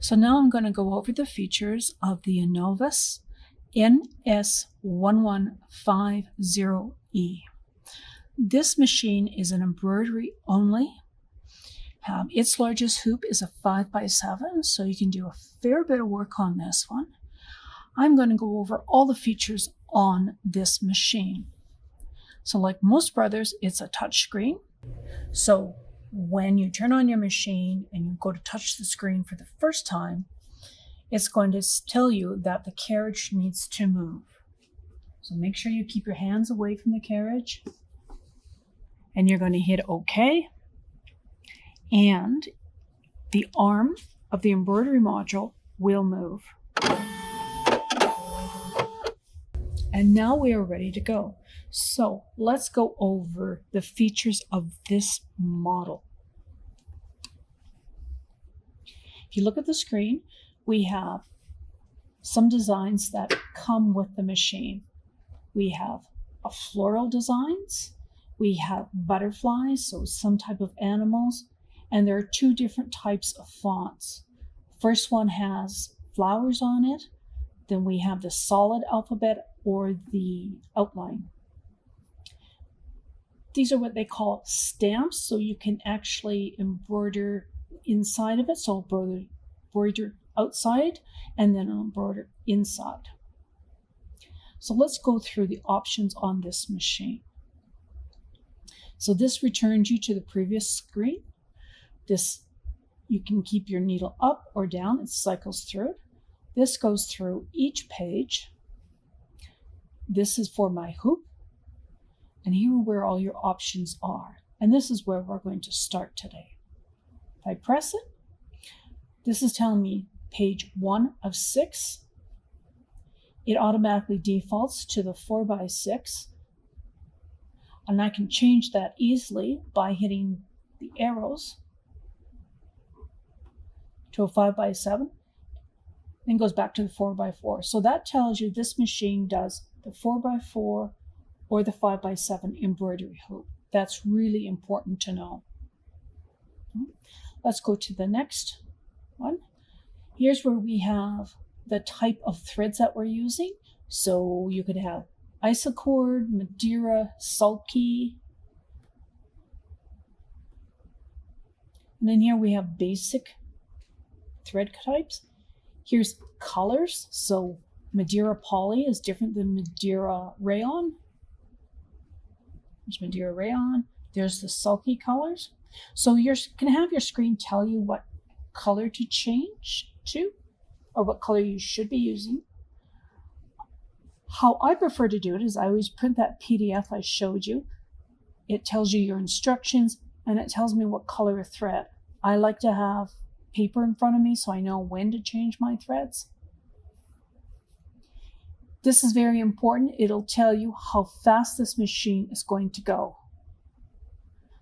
So now I'm going to go over the features of the Innovus NS1150E. This machine is an embroidery only. Its largest hoop is a 5x7, so you can do a fair bit of work on this one. I'm going to go over all the features on this machine. So like most brothers, it's a touch screen. So when you turn on your machine and you go to touch the screen for the first time, it's going to tell you that the carriage needs to move. So make sure you keep your hands away from the carriage, and you're going to hit OK. And the arm of the embroidery module will move. And now we are ready to go. So let's go over the features of this model. If you look at the screen, we have some designs that come with the machine. We have floral designs, we have butterflies, so some type of animals, and there are two different types of fonts. First one has flowers on it, then we have the solid alphabet or the outline. These are what they call stamps, so you can actually embroider inside of it, so embroider outside and then embroider inside. So let's go through the options on this machine. So this returns you to the previous screen. This, you can keep your needle up or down, it cycles through. This goes through each page. This is for my hoop. And here are where all your options are. And this is where we're going to start today. If I press it, this is telling me page 1 of 6. It automatically defaults to the 4x6. And I can change that easily by hitting the arrows to a 5x7, then goes back to the 4x4. So that tells you this machine does the 4x4 or the 5x7 embroidery hoop. That's really important to know. Let's go to the next one. Here's where we have the type of threads that we're using. So you could have isocord, Madeira, sulky. And then here we have basic thread types. Here's colors. So Madeira poly is different than Madeira rayon. There's Madeira rayon. There's the sulky colors. So you're going to have your screen tell you what color to change to, or what color you should be using. How I prefer to do it is I always print that PDF I showed you. It tells you your instructions and it tells me what color of thread. I like to have paper in front of me so I know when to change my threads. This is very important. It'll tell you how fast this machine is going to go.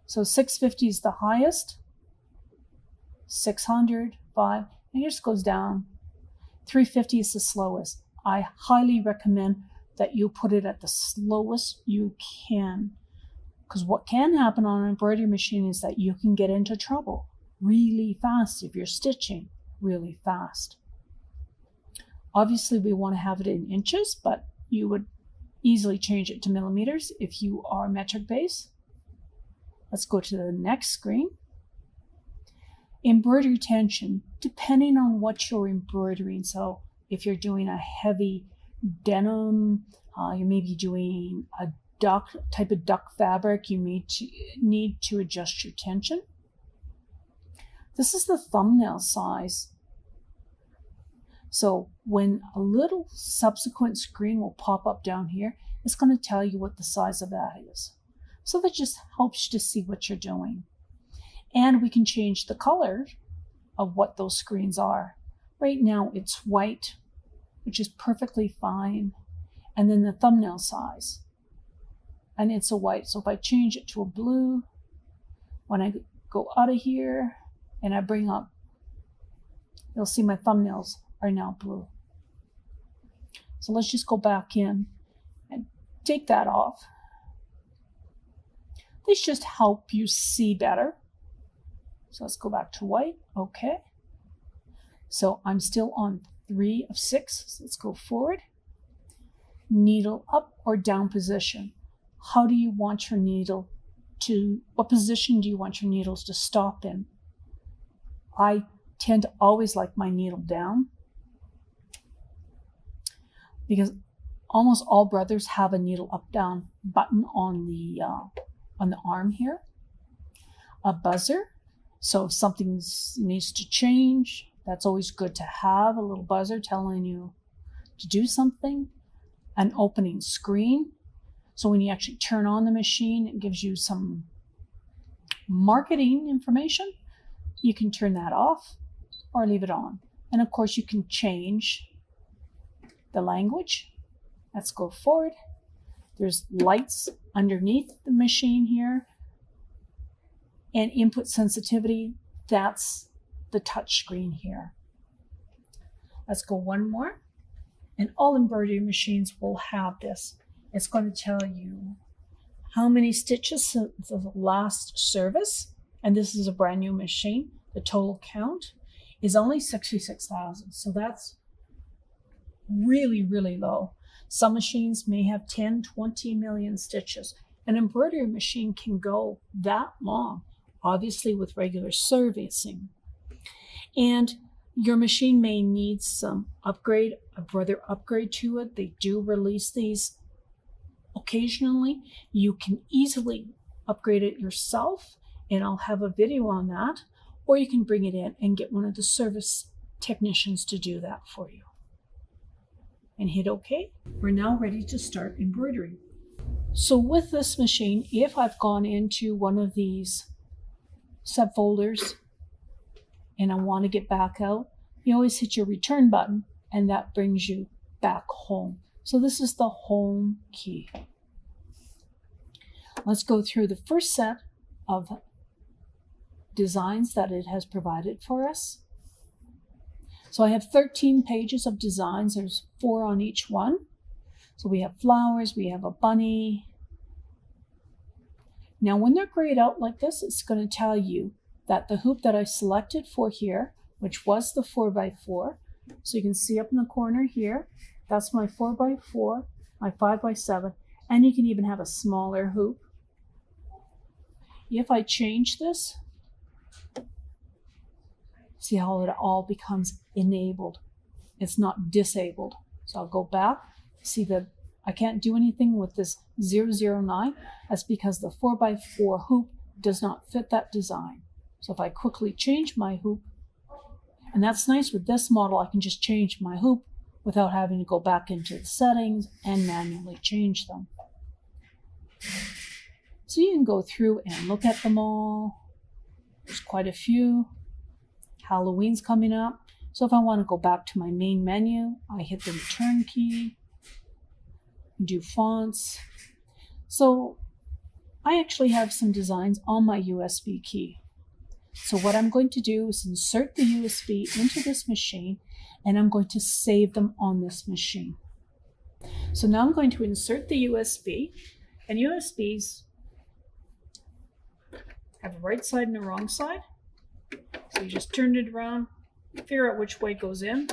So 650 is the highest, 600, 5, and it just goes down. 350 is the slowest. I highly recommend that you put it at the slowest you can, because what can happen on an embroidery machine is that you can get into trouble really fast if you're stitching really fast. Obviously, we want to have it in inches, but you would easily change it to millimeters if you are metric base. Let's go to the next screen. Embroidery tension, depending on what you're embroidering. So if you're doing a heavy denim, you may be doing a type of duck fabric, you need to adjust your tension. This is the thumbnail size. So when a little subsequent screen will pop up down here, it's going to tell you what the size of that is. So that just helps you to see what you're doing. And we can change the color of what those screens are. Right now it's white, which is perfectly fine. And then the thumbnail size. And it's a white. So if I change it to a blue, when I go out of here and I bring up, you'll see my thumbnails are now blue. So let's just go back in and take that off. These just help you see better. So let's go back to white. Okay. So I'm still on 3 of 6. So let's go forward. Needle up or down position. How do you want your needle to, what position do you want your needles to stop in? I tend to always like my needle down because almost all brothers have a needle up down button on the arm here. A buzzer, so if something needs to change, that's always good to have a little buzzer telling you to do something. An opening screen, so when you actually turn on the machine, it gives you some marketing information. You can turn that off or leave it on. And of course you can change the language. Let's go forward. There's lights underneath the machine here. And input sensitivity, that's the touch screen here. Let's go one more. And all embroidery machines will have this. It's going to tell you how many stitches since the last service. And this is a brand new machine. The total count is only 66,000. So that's really, really low. Some machines may have 10, 20 million stitches. An embroidery machine can go that long, obviously with regular servicing. And your machine may need some upgrade, a brother upgrade to it. They do release these occasionally. You can easily upgrade it yourself, and I'll have a video on that. Or you can bring it in and get one of the service technicians to do that for you. And hit OK. We're now ready to start embroidery. So with this machine, if I've gone into one of these subfolders and I want to get back out, you always hit your return button and that brings you back home. So this is the home key. Let's go through the first set of designs that it has provided for us. So I have 13 pages of designs. There's 4 on each one. So we have flowers, we have a bunny. Now when they're grayed out like this, it's going to tell you that the hoop that I selected for here, which was the 4x4, so you can see up in the corner here, that's my 4x4, my 5x7, and you can even have a smaller hoop. If I change this, see how it all becomes enabled. It's not disabled. So I'll go back, see that I can't do anything with this 009. That's because the 4x4 hoop does not fit that design. So if I quickly change my hoop, and that's nice with this model, I can just change my hoop without having to go back into the settings and manually change them. So you can go through and look at them all. There's quite a few. Halloween's coming up. So if I want to go back to my main menu, I hit the return key, do fonts. So I actually have some designs on my USB key. So what I'm going to do is insert the USB into this machine, and I'm going to save them on this machine. So now I'm going to insert the USB, and USBs have a right side and a wrong side. So you just turn it around, figure out which way it goes in.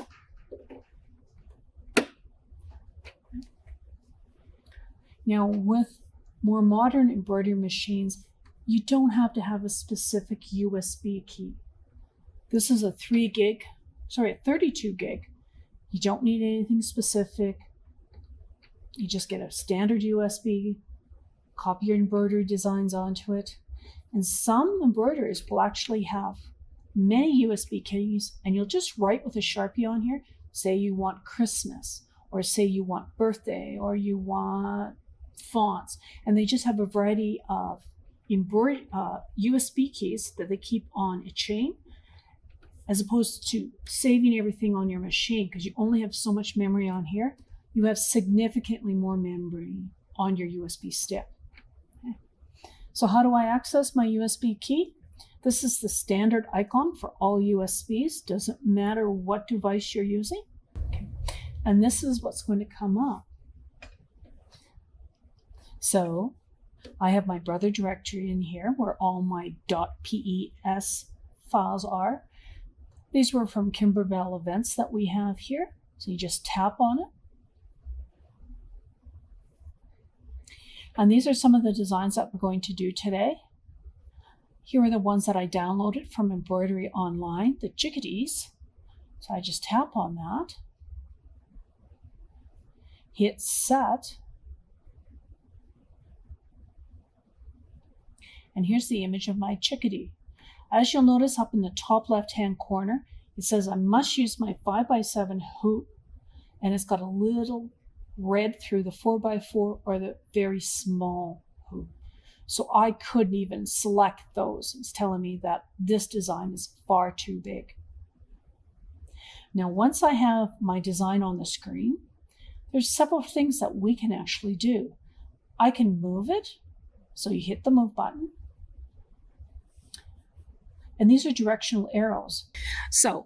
Now with more modern embroidery machines, you don't have to have a specific USB key. This is a 32 gig. You don't need anything specific. You just get a standard USB, copy your embroidery designs onto it. And some embroiderers will actually have many USB keys, and you'll just write with a Sharpie on here, say you want Christmas, or say you want birthday, or you want fonts, and they just have a variety of USB keys that they keep on a chain, as opposed to saving everything on your machine, because you only have so much memory on here. You have significantly more memory on your USB stick. Okay. So how do I access my USB key? This is the standard icon for all USBs. Doesn't matter what device you're using. Okay. And this is what's going to come up. So I have my brother directory in here where all my .pes files are. These were from Kimberbell events that we have here. So you just tap on it. And these are some of the designs that we're going to do today. Here are the ones that I downloaded from Embroidery Online, the chickadees. So I just tap on that, hit set, and here's the image of my chickadee. As you'll notice up in the top left-hand corner, it says I must use my 5x7 hoop, and it's got a little red through the 4x4 or the very small hoop. So I couldn't even select those. It's telling me that this design is far too big. Now, once I have my design on the screen, there's several things that we can actually do. I can move it. So you hit the move button. And these are directional arrows. So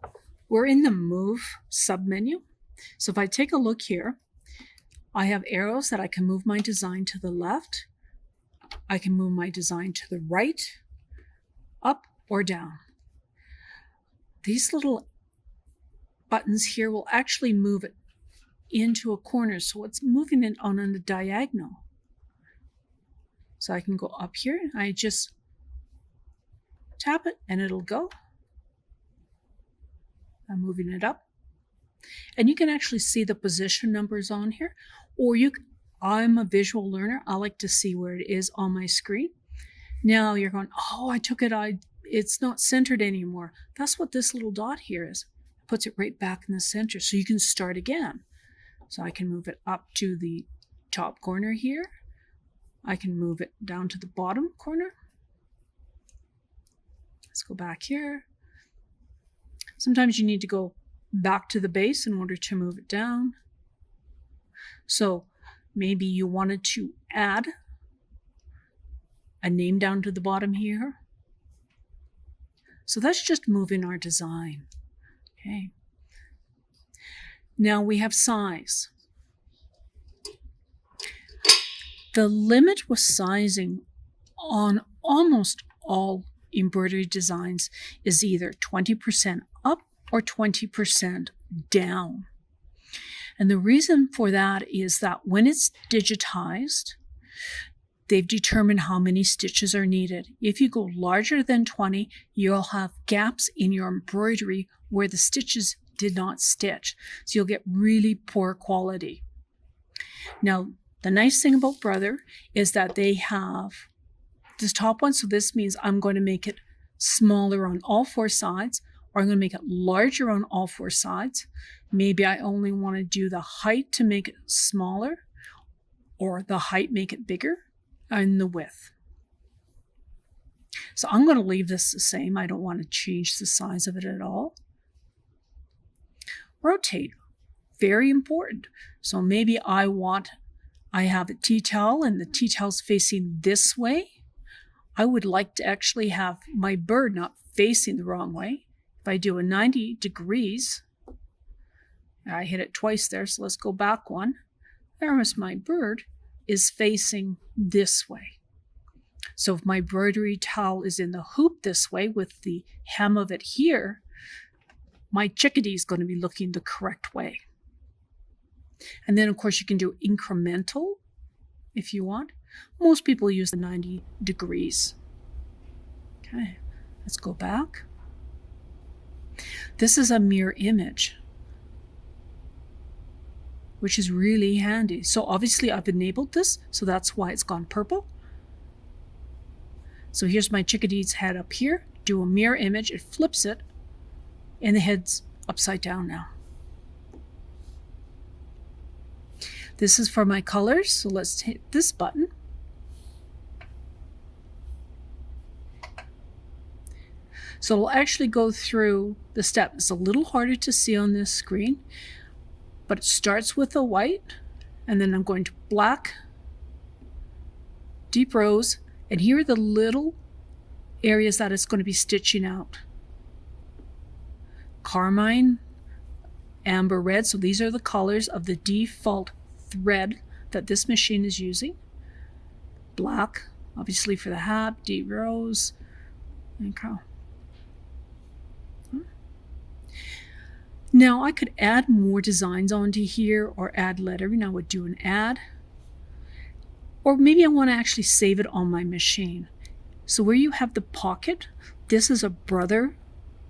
we're in the move submenu. So if I take a look here, I have arrows that I can move my design to the left. I can move my design to the right, up or down. These little buttons here will actually move it into a corner, so it's moving it on a diagonal. So I can go up here, I just tap it and it'll go. I'm moving it up. And you can actually see the position numbers on here, or I'm a visual learner. I like to see where it is on my screen. Now you're going, oh, I took it, it's not centered anymore. That's what this little dot here is. It puts it right back in the center, so you can start again. So I can move it up to the top corner here. I can move it down to the bottom corner. Let's go back here. Sometimes you need to go back to the base in order to move it down. So maybe you wanted to add a name down to the bottom here. So that's just moving our design. Okay. Now we have size. The limit with sizing on almost all embroidery designs is either 20% up or 20% down. And the reason for that is that when it's digitized, they've determined how many stitches are needed. If you go larger than 20, you'll have gaps in your embroidery where the stitches did not stitch. So you'll get really poor quality. Now, the nice thing about Brother is that they have this top one. So this means I'm going to make it smaller on all four sides, or I'm going to make it larger on all four sides. Maybe I only want to do the height to make it smaller, or the height make it bigger, and the width. So I'm going to leave this the same. I don't want to change the size of it at all. Rotate, very important. So maybe I have a tea towel and the tea towel's facing this way. I would like to actually have my bird not facing the wrong way. If I do a 90 degrees, I hit it twice there, so let's go back one. There's my bird is facing this way. So if my embroidery towel is in the hoop this way with the hem of it here, my chickadee is going to be looking the correct way. And then of course you can do incremental if you want. Most people use the 90 degrees. Okay, let's go back. This is a mirror image, which is really handy. So obviously I've enabled this, so that's why it's gone purple. So here's my chickadee's head up here. Do a mirror image, it flips it, and the head's upside down now. This is for my colors, so let's hit this button. So it'll actually go through the steps. It's a little harder to see on this screen, but it starts with a white, and then I'm going to black, deep rose, and here are the little areas that it's going to be stitching out. Carmine, amber red, so these are the colors of the default thread that this machine is using. Black, obviously for the hat, deep rose, and Now I could add more designs onto here or add lettering. I would do an add. Or maybe I want to actually save it on my machine. So where you have the pocket, this is a Brother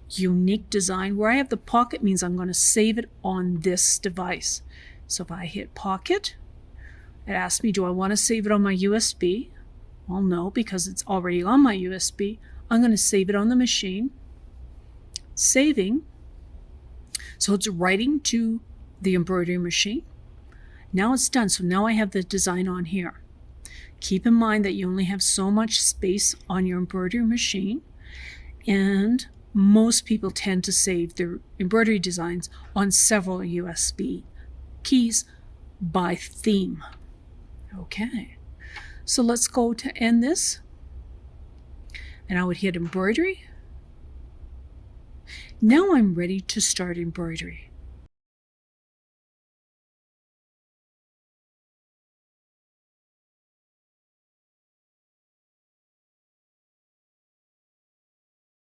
unique design. Where I have the pocket means I'm going to save it on this device. So if I hit pocket, it asks me, do I want to save it on my USB? Well, no, because it's already on my USB. I'm going to save it on the machine. Saving. So it's writing to the embroidery machine. Now it's done. So now I have the design on here. Keep in mind that you only have so much space on your embroidery machine, and most people tend to save their embroidery designs on several USB keys by theme. Okay, so let's go to end this, and I would hit embroidery. Now I'm ready to start embroidery.